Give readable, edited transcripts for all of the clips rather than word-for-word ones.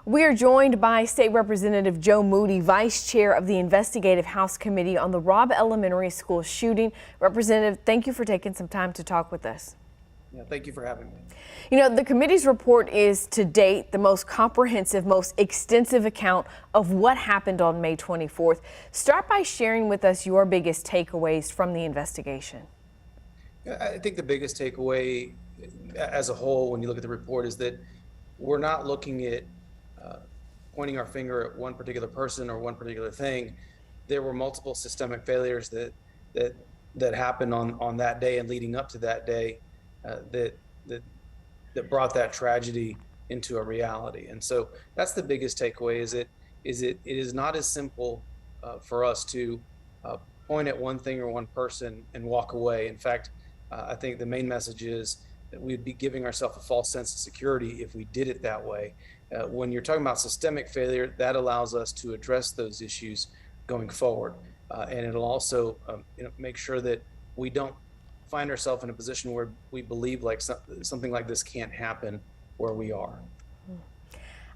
We are joined by State Representative Joe Moody, Vice Chair of the Investigative House Committee on the Robb Elementary School shooting. Representative, thank you for taking some time to talk with us. Yeah, thank you for having me. You know, the committee's report is to date the most comprehensive, most extensive account of what happened on May 24th. Start by sharing with us your biggest takeaways from the investigation. I think the biggest takeaway as a whole, when you look at the report, is that we're not looking at pointing our finger at one particular person or one particular thing. There were multiple systemic failures that happened on that day and leading up to that day that brought that tragedy into a reality. And so that's the biggest takeaway: it is not as simple for us to point at one thing or one person and walk away. In fact, I think the main message is that we'd be giving ourselves a false sense of security if we did it that way. When you're talking about systemic failure, that allows us to address those issues going forward. And it'll also make sure that we don't find ourselves in a position where we believe like something like this can't happen where we are.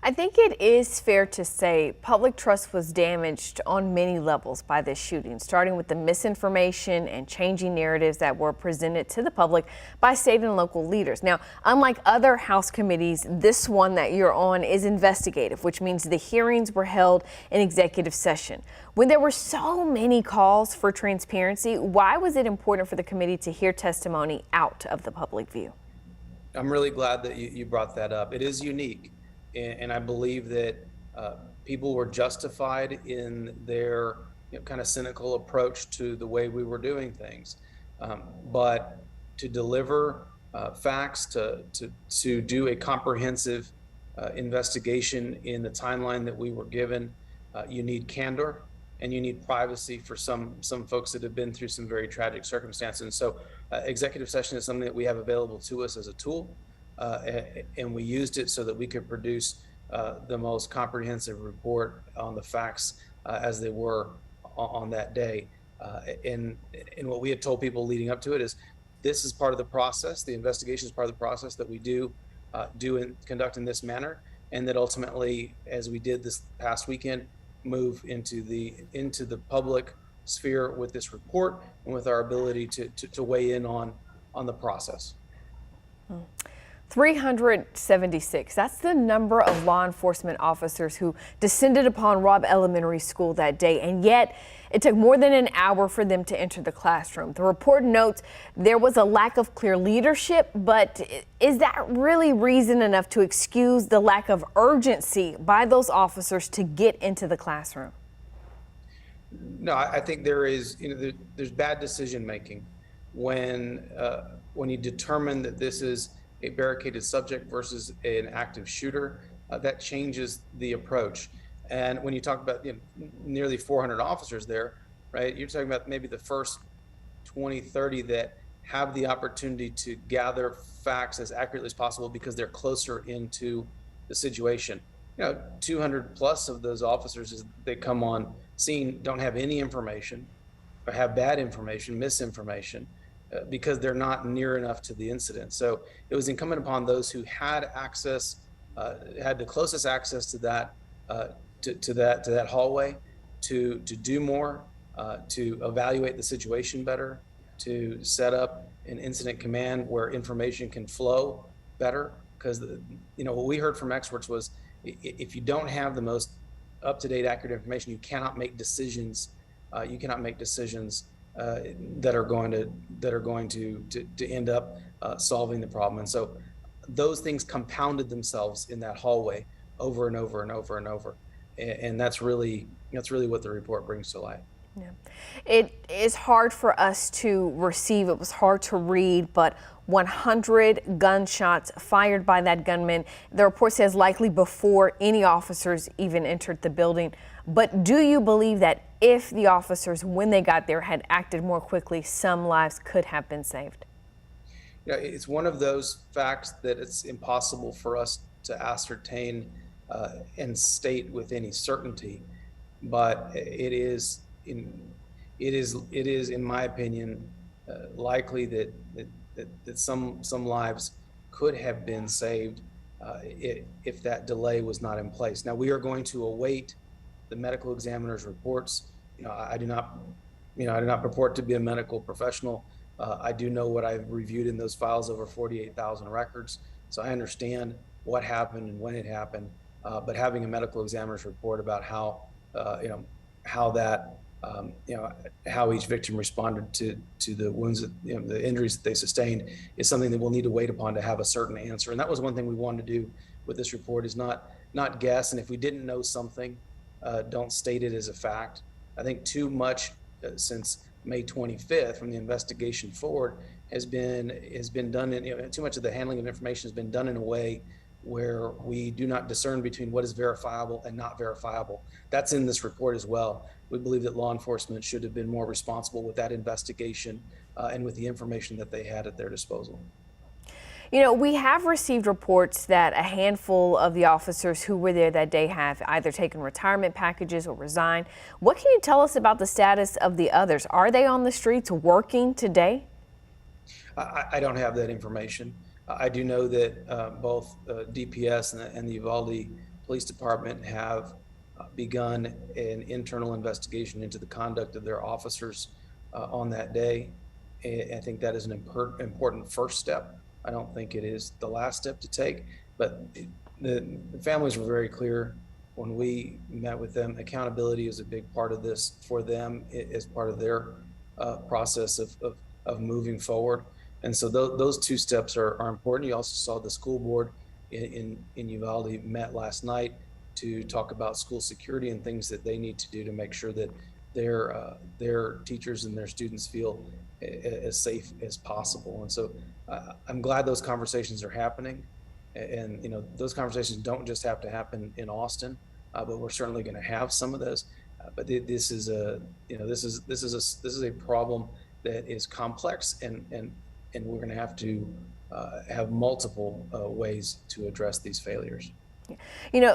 I think it is fair to say public trust was damaged on many levels by this shooting, starting with the misinformation and changing narratives that were presented to the public by state and local leaders. Now, unlike other House committees, this one that you're on is investigative, which means the hearings were held in executive session. When there were so many calls for transparency, why was it important for the committee to hear testimony out of the public view? I'm really glad that you brought that up. It is unique. And I believe that people were justified in their kind of cynical approach to the way we were doing things. But to deliver facts, to do a comprehensive investigation in the timeline that we were given, you need candor and you need privacy for some folks that have been through some very tragic circumstances. And so executive session is something that we have available to us as a tool. And we used it so that we could produce the most comprehensive report on the facts as they were on that day. And what we had told people leading up to it is this is part of the process. The investigation is part of the process that we do and conduct in this manner, and that ultimately, as we did this past weekend, move into the public sphere with this report and with our ability to weigh in on the process. 376. That's the number of law enforcement officers who descended upon Robb Elementary School that day, and yet it took more than an hour for them to enter the classroom. The report notes there was a lack of clear leadership, but is that really reason enough to excuse the lack of urgency by those officers to get into the classroom? No, I think there is, there's bad decision making when you determine that this is a barricaded subject versus an active shooter. That changes the approach. And when you talk about nearly 400 officers there, right, you're talking about maybe the first 20, 30 that have the opportunity to gather facts as accurately as possible because they're closer into the situation. 200 plus of those officers, as they come on scene, don't have any information or have bad information, misinformation, because they're not near enough to the incident. So it was incumbent upon those who had access, had the closest access to that that hallway, to do more, to evaluate the situation better, to set up an incident command where information can flow better. Because what we heard from experts was, if you don't have the most up-to-date, accurate information, you cannot make decisions. That are going to end up solving the problem. And so those things compounded themselves in that hallway over and over and over and over. And that's really what the report brings to light. Yeah. It is hard for us to receive. It was hard to read, but 100 gunshots fired by that gunman. The report says likely before any officers even entered the building. But do you believe that if the officers, when they got there, had acted more quickly, some lives could have been saved? It's one of those facts that it's impossible for us to ascertain and state with any certainty. But it is, in my opinion, likely that some lives could have been saved if that delay was not in place. Now, we are going to await the medical examiner's reports. I do not, I do not purport to be a medical professional. I do know what I've reviewed in those files, over 48,000 records. So I understand what happened and when it happened. But having a medical examiner's report about how, how that, how each victim responded to the wounds, the injuries that they sustained, is something that we'll need to wait upon to have a certain answer. And that was one thing we wanted to do with this report, is not guess. And if we didn't know something, don't state it as a fact. I think too much since May 25th, from the investigation forward, has been done in, too much of the handling of information has been done in a way where we do not discern between what is verifiable and not verifiable. That's in this report as well. We believe that law enforcement should have been more responsible with that investigation and with the information that they had at their disposal. We have received reports that a handful of the officers who were there that day have either taken retirement packages or resigned. What can you tell us about the status of the others? Are they on the streets working today? I don't have that information. I do know that both DPS and the Uvalde Police Department have begun an internal investigation into the conduct of their officers on that day. And I think that is an important first step. I don't think it is the last step to take, but the families were very clear when we met with them. Accountability is a big part of this for them, as part of their process of moving forward. And so those two steps are important. You also saw the school board in Uvalde met last night to talk about school security and things that they need to do to make sure that their teachers and their students feel as safe as possible. And so I'm glad those conversations are happening. And those conversations don't just have to happen in Austin, but we're certainly going to have some of those. But this is a problem that is complex, and we're going to have multiple ways to address these failures.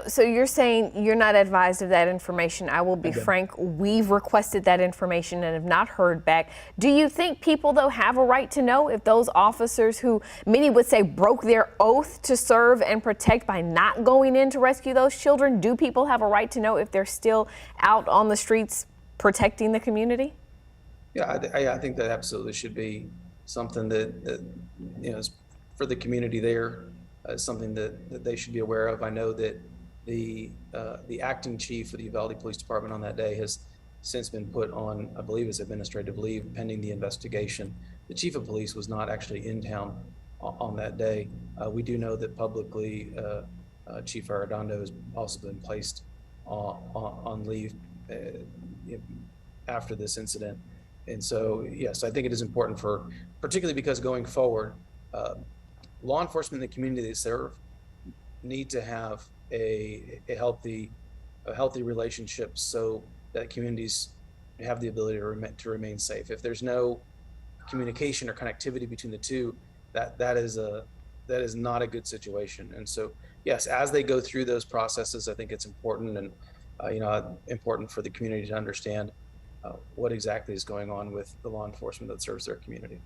So you're saying you're not advised of that information. I will be frank, we've requested that information and have not heard back. Do you think people, though, have a right to know if those officers, who many would say broke their oath to serve and protect by not going in to rescue those children, do people have a right to know if they're still out on the streets protecting the community? Yeah, I think that absolutely should be something that is for the community there. Something that they should be aware of. I know that the acting chief of the Uvalde Police Department on that day has since been put on, I believe, as administrative leave pending the investigation. The chief of police was not actually in town on that day. We do know that publicly Chief Arredondo has also been placed on leave after this incident. And so, yes, I think it is important particularly because going forward, law enforcement in the community they serve need to have a healthy relationship so that communities have the ability to remain safe. If there's no communication or connectivity between the two, that is not a good situation. And so, yes, as they go through those processes, I think it's important and important for the community to understand what exactly is going on with the law enforcement that serves their community.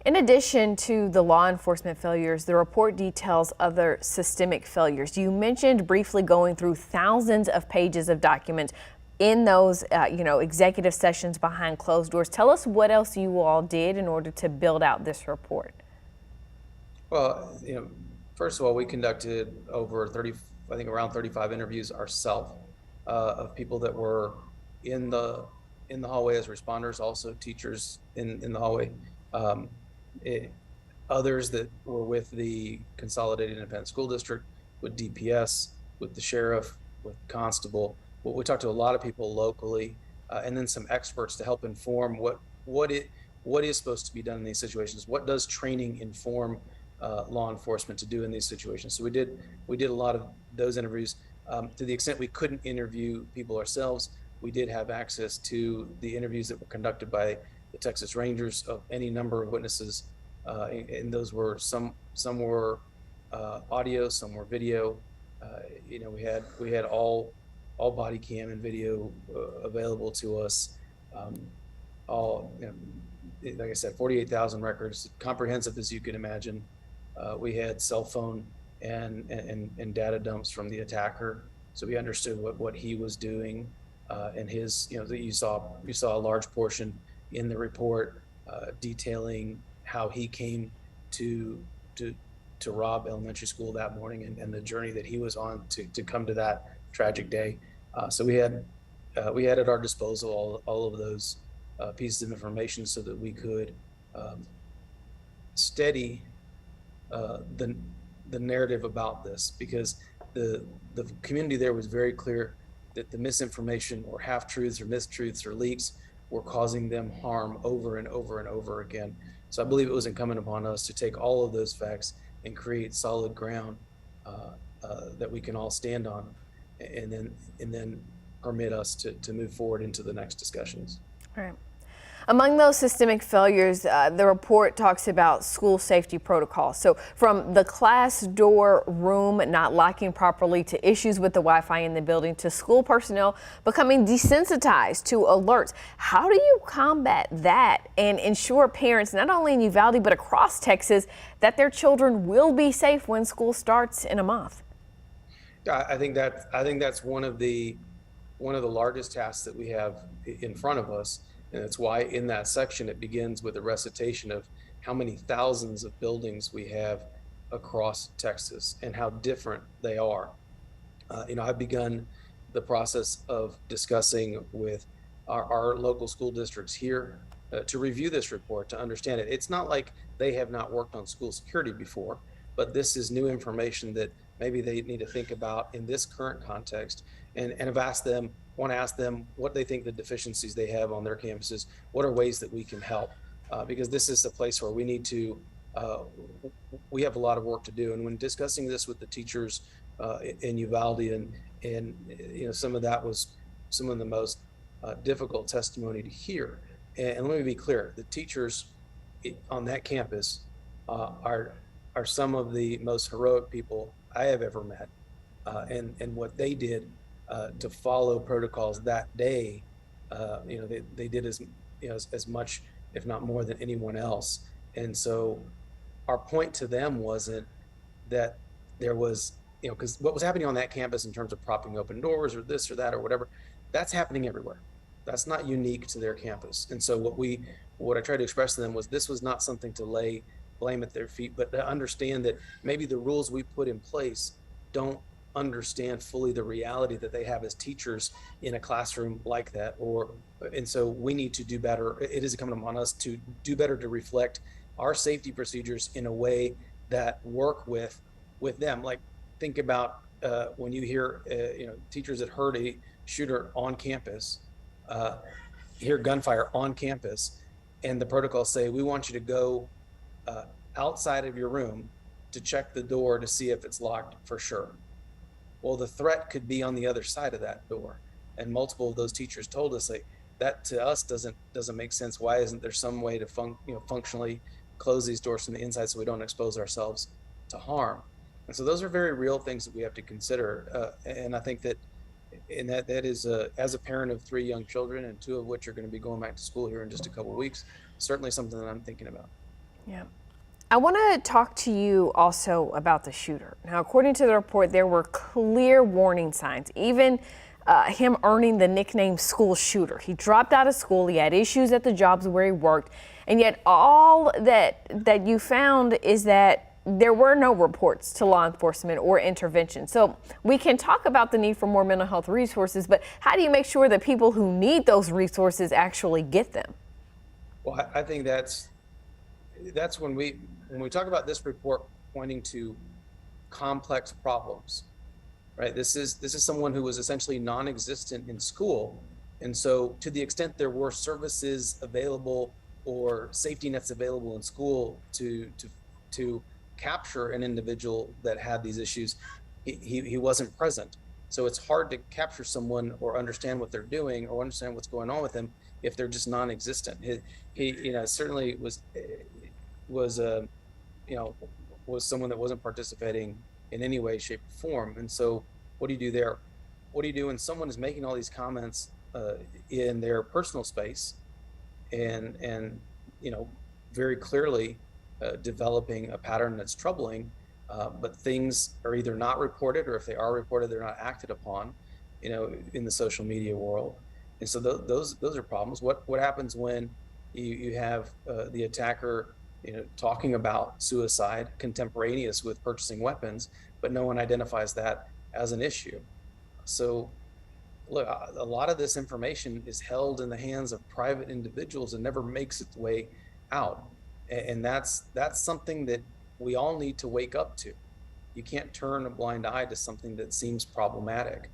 In addition to the law enforcement failures, the report details other systemic failures. You mentioned briefly going through thousands of pages of documents in those, executive sessions behind closed doors. Tell us what else you all did in order to build out this report. Well, first of all, we conducted over around 35 interviews ourselves of people that were in the hallway as responders, also teachers in the hallway. Others that were with the Consolidated Independent School District, with DPS, with the sheriff, with constable. We talked to a lot of people locally, and then some experts to help inform what is supposed to be done in these situations. What does training inform law enforcement to do in these situations? So we did a lot of those interviews. To the extent we couldn't interview people ourselves, we did have access to the interviews that were conducted by the Texas Rangers of any number of witnesses, and those were some were audio, some were video. We had all body cam and video available to us. Like I said, 48,000 records, comprehensive as you can imagine. We had cell phone and data dumps from the attacker. So we understood what he was doing, and his, that you saw a large portion in the report detailing how he came to to to Robb Elementary School that morning, and the journey that he was on to come to that tragic day. So we had at our disposal all of those pieces of information so that we could um, steady the narrative about this, because the community there was very clear that the misinformation or half truths or mistruths or leaks were causing them harm over and over and over again. So I believe it was incumbent upon us to take all of those facts and create solid ground that we can all stand on, and then permit us to move forward into the next discussions. All right. Among those systemic failures, the report talks about school safety protocols. So from the class door room not locking properly to issues with the Wi-Fi in the building to school personnel becoming desensitized to alerts. How do you combat that and ensure parents, not only in Uvalde but across Texas, that their children will be safe when school starts in a month? I think that's one of the largest tasks that we have in front of us. And that's why in that section, it begins with a recitation of how many thousands of buildings we have across Texas and how different they are. I've begun the process of discussing with our local school districts here to review this report, to understand it. It's not like they have not worked on school security before, but this is new information that maybe they need to think about in this current context. And have want to ask them what they think the deficiencies they have on their campuses. What are ways that we can help? Because this is a place where we have a lot of work to do. And when discussing this with the teachers in Uvalde, and some of that was some of the most difficult testimony to hear. And let me be clear: the teachers on that campus are some of the most heroic people I have ever met, and what they did to follow protocols that day, they did as much, if not more, than anyone else. And so our point to them wasn't that there was, because what was happening on that campus in terms of propping open doors or this or that or whatever, that's happening everywhere. That's not unique to their campus. And so what I tried to express to them was this was not something to lay blame at their feet, but to understand that maybe the rules we put in place don't understand fully the reality that they have as teachers in a classroom like that. And so we need to do better. It is incumbent upon us to do better to reflect our safety procedures in a way that work with them. Like, think about when you hear teachers that heard a shooter on campus, hear gunfire on campus, and the protocols say, we want you to go outside of your room to check the door to see if it's locked for sure. Well, the threat could be on the other side of that door. And multiple of those teachers told us, like, that to us doesn't make sense. Why isn't there some way to functionally close these doors from the inside so we don't expose ourselves to harm? And so those are very real things that we have to consider. And I think that is as a parent of 3 young children, and 2 of which are going to be going back to school here in just a couple of weeks, certainly something that I'm thinking about. Yeah. I want to talk to you also about the shooter. Now, according to the report, there were clear warning signs, even him earning the nickname school shooter. He dropped out of school. He had issues at the jobs where he worked. And yet all that you found is that there were no reports to law enforcement or intervention. So we can talk about the need for more mental health resources, but how do you make sure that people who need those resources actually get them? Well, I think that's when we talk about this report pointing to complex problems, right? This is someone who was essentially non-existent in school. And so to the extent there were services available or safety nets available in school to capture an individual that had these issues, he wasn't present. So it's hard to capture someone or understand what they're doing or understand what's going on with them if they're just non-existent. He certainly was someone that wasn't participating in any way, shape, or form. And so what do you do there? What do you do when someone is making all these comments in their personal space and very clearly developing a pattern that's troubling? but things are either not reported, or if they are reported, they're not acted upon, in the social media world. And so those are problems. What happens when you have the attacker, talking about suicide contemporaneous with purchasing weapons, but no one identifies that as an issue? So look, a lot of this information is held in the hands of private individuals and never makes its way out. And that's something that we all need to wake up to. You can't turn a blind eye to something that seems problematic.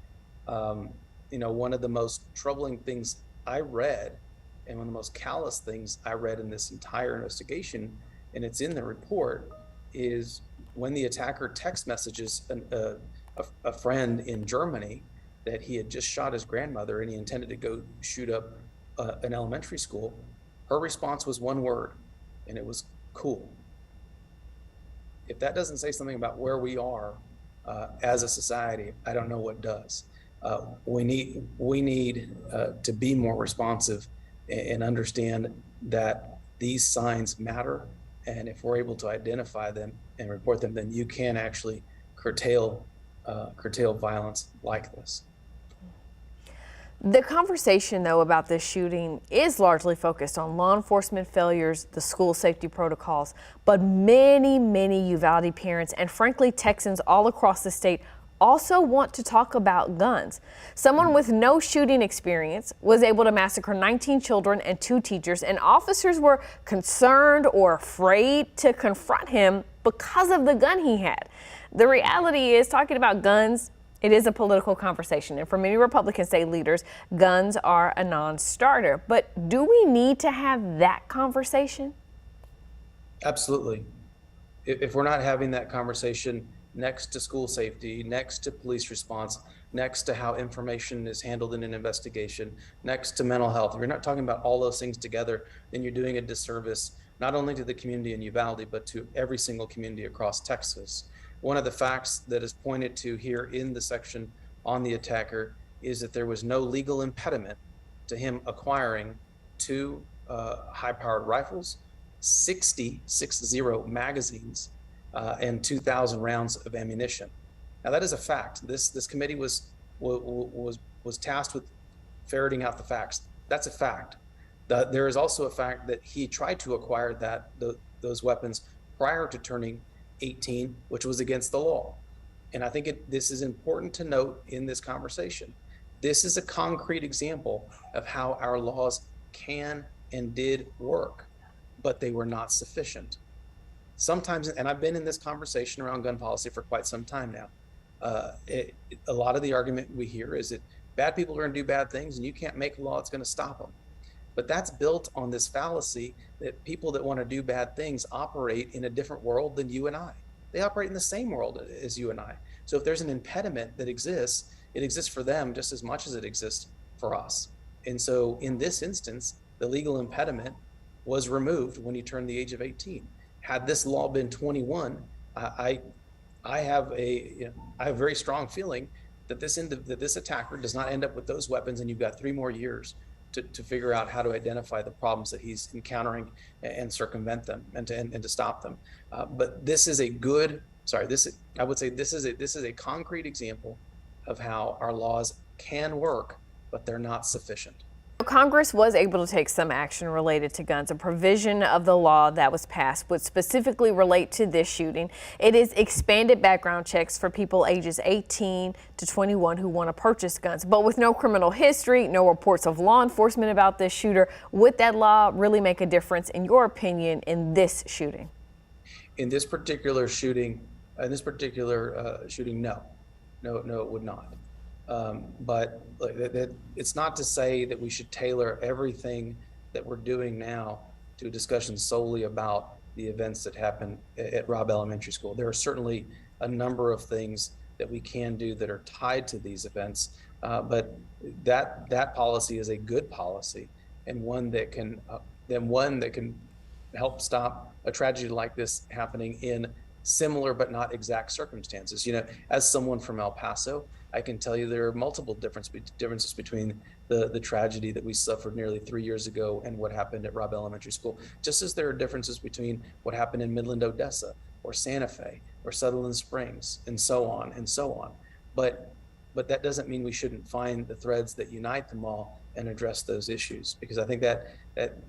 One of the most troubling things I read, and one of the most callous things I read in this entire investigation, and it's in the report, is when the attacker text messages a friend in Germany that he had just shot his grandmother and he intended to go shoot up an elementary school. Her response was one word, and it was cool. If that doesn't say something about where we are as a society, I don't know what does. We need to be more responsive and understand that these signs matter. And if we're able to identify them and report them, then you can actually curtail violence like this. The conversation, though, about this shooting is largely focused on law enforcement failures, the school safety protocols, but many, many Uvalde parents and frankly Texans all across the state also want to talk about guns. Someone with no shooting experience was able to massacre 19 children and 2 teachers, and officers were concerned or afraid to confront him because of the gun he had. The reality is, talking about guns, it is a political conversation, and for many Republican state leaders, guns are a non-starter. But do we need to have that conversation? Absolutely. If we're not having that conversation next to school safety, next to police response, next to how information is handled in an investigation, next to mental health, if you're not talking about all those things together, then you're doing a disservice not only to the community in Uvalde, but to every single community across Texas. One of the facts that is pointed to here in the section on the attacker is that there was no legal impediment to him acquiring 2 high-powered rifles, 60 magazines, and 2,000 rounds of ammunition. Now that is a fact. This committee was tasked with ferreting out the facts. That's a fact. There is also a fact that he tried to acquire those weapons prior to turning 18, which was against the law. And I think this is important to note in this conversation. This is a concrete example of how our laws can and did work, but they were not sufficient. Sometimes, and I've been in this conversation around gun policy for quite some time now, a lot of the argument we hear is that bad people are going to do bad things and you can't make a law that's going to stop them. But that's built on this fallacy that people that want to do bad things operate in a different world than you and I. They operate in the same world as you and I. So if there's an impediment that exists, it exists for them just as much as it exists for us. And so in this instance, the legal impediment was removed when he turned the age of 18. Had this law been 21, I have a very strong feeling that this attacker does not end up with those weapons, and you've got 3 more years to figure out how to identify the problems that he's encountering and circumvent them and to stop them. But this is I would say this is a concrete example of how our laws can work, but they're not sufficient. Congress was able to take some action related to guns. A provision of the law that was passed would specifically relate to this shooting. It is expanded background checks for people ages 18 to 21 who want to purchase guns. But with no criminal history, no reports of law enforcement about this shooter, would that law really make a difference, in your opinion, in this shooting? In this particular shooting, no, it would not. But it's not to say that we should tailor everything that we're doing now to a discussion solely about the events that happened at Robb Elementary School. There are certainly a number of things that we can do that are tied to these events, but that policy is a good policy, and one that can help stop a tragedy like this happening in similar but not exact circumstances. As someone from El Paso, I can tell you there are multiple differences between the tragedy that we suffered nearly 3 years ago and what happened at Robb Elementary School, just as there are differences between what happened in Midland, Odessa, or Santa Fe. or Sutherland Springs, and so on and so on. But that doesn't mean we shouldn't find the threads that unite them all and address those issues, because I think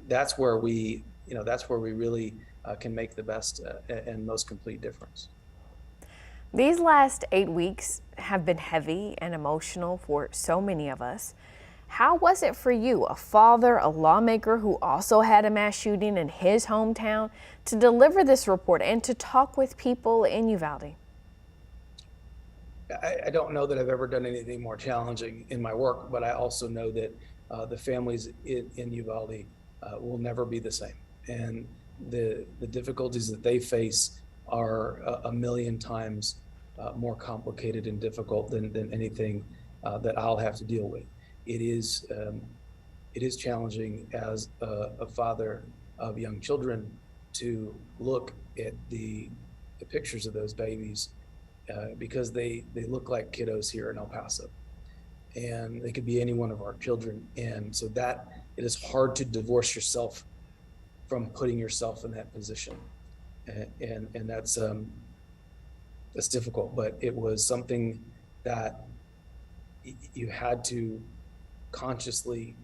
that's where we, that's where we really can make the best and most complete difference. These last 8 weeks have been heavy and emotional for so many of us. How was it for you, a father, a lawmaker who also had a mass shooting in his hometown, to deliver this report and to talk with people in Uvalde? I don't know that I've ever done anything more challenging in my work, but I also know that the families in Uvalde will never be the same. And the difficulties that they face are a million times more complicated and difficult than anything that I'll have to deal with. It is challenging as a father of young children to look at the pictures of those babies because they look like kiddos here in El Paso, and they could be any one of our children. And so that it is hard to divorce yourself from putting yourself in that position, and that's difficult. But it was something that you had to consciously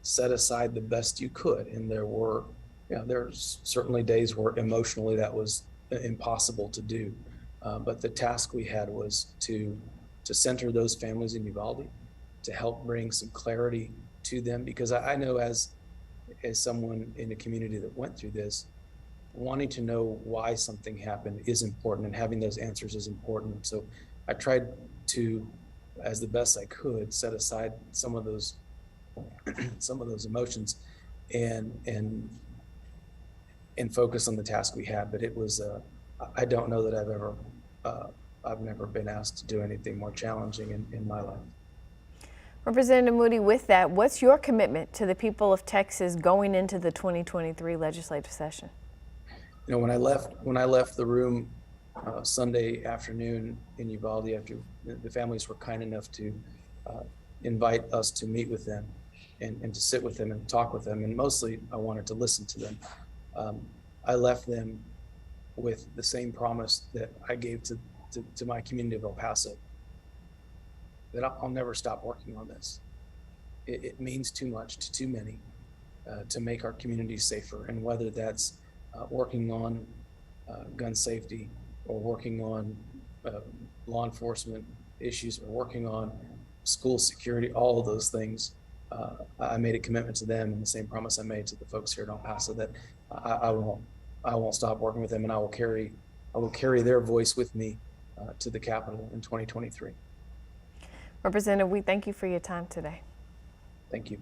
set aside the best you could. And there's certainly days where emotionally that was impossible to do. But the task we had was to center those families in Uvalde, to help bring some clarity to them, because I know as someone in a community that went through this, wanting to know why something happened is important, and having those answers is important. So I tried to, as the best I could, set aside some of those emotions and focus on the task we had. But it was I don't know that I've never been asked to do anything more challenging in my life. Representative Moody, with that, what's your commitment to the people of Texas going into the 2023 legislative session? When I left the room Sunday afternoon in Uvalde, after the families were kind enough to invite us to meet with them and to sit with them and talk with them, and mostly I wanted to listen to them. I left them with the same promise that I gave to my community of El Paso, that I'll never stop working on this. It means too much to too many to make our communities safer, and whether that's working on gun safety, or working on law enforcement issues, or working on school security, all of those things, I made a commitment to them, and the same promise I made to the folks here in El Paso, that I won't stop working with them, and I will carry their voice with me to the Capitol in 2023. Representative, we thank you for your time today. Thank you.